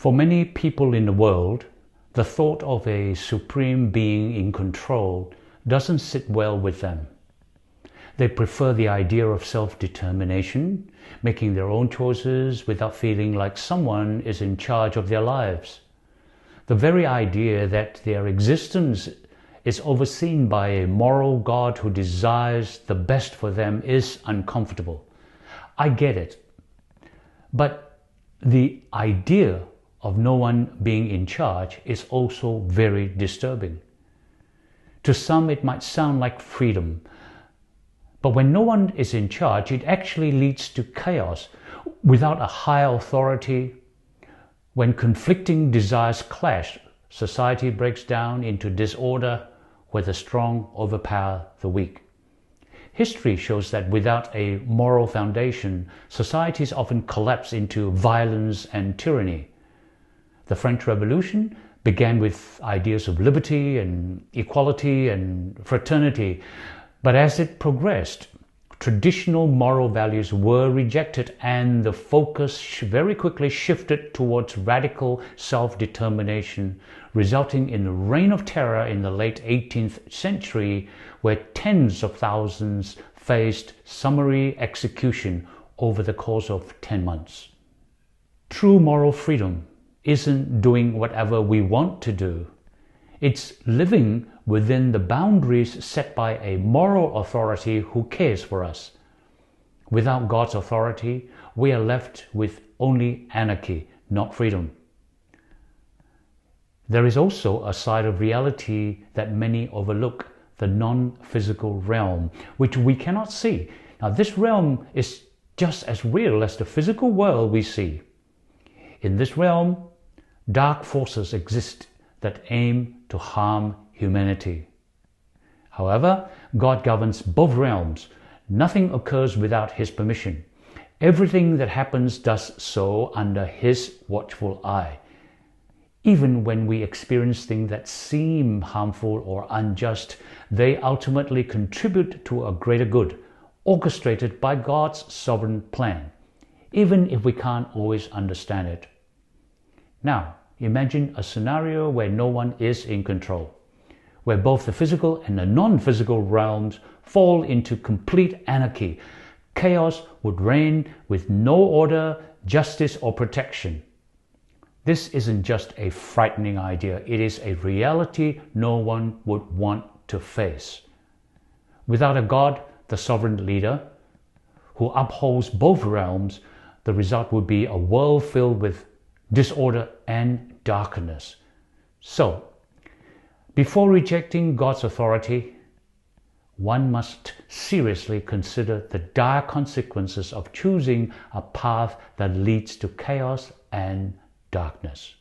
For many people in the world, the thought of a supreme being in control doesn't sit well with them. They prefer the idea of self-determination, making their own choices without feeling like someone is in charge of their lives. The very idea that their existence is overseen by a moral God who desires the best for them is uncomfortable. I get it. But the idea of no one being in charge is also very disturbing. To some, it might sound like freedom, but when no one is in charge, it actually leads to chaos. Without a higher authority, when conflicting desires clash, society breaks down into disorder where the strong overpower the weak. History shows that without a moral foundation, societies often collapse into violence and tyranny. The French Revolution began with ideas of liberty and equality and fraternity, but as it progressed, traditional moral values were rejected and the focus very quickly shifted towards radical self-determination, resulting in a reign of terror in the late 18th century where tens of thousands faced summary execution over the course of 10 months. True moral freedom isn't doing whatever we want to do. It's living within the boundaries set by a moral authority who cares for us. Without God's authority, we are left with only anarchy, not freedom. There is also a side of reality that many overlook, the non-physical realm, which we cannot see. Now, this realm is just as real as the physical world we see. In this realm, dark forces exist that aim to harm humanity. However, God governs both realms. Nothing occurs without His permission. Everything that happens does so under His watchful eye. Even when we experience things that seem harmful or unjust, they ultimately contribute to a greater good, orchestrated by God's sovereign plan, even if we can't always understand it. Now, imagine a scenario where no one is in control, where both the physical and the non-physical realms fall into complete anarchy. Chaos would reign with no order, justice, or protection. This isn't just a frightening idea, it is a reality no one would want to face. Without a God, the sovereign leader, who upholds both realms, the result would be a world filled with disorder and darkness. So, before rejecting God's authority, one must seriously consider the dire consequences of choosing a path that leads to chaos and darkness.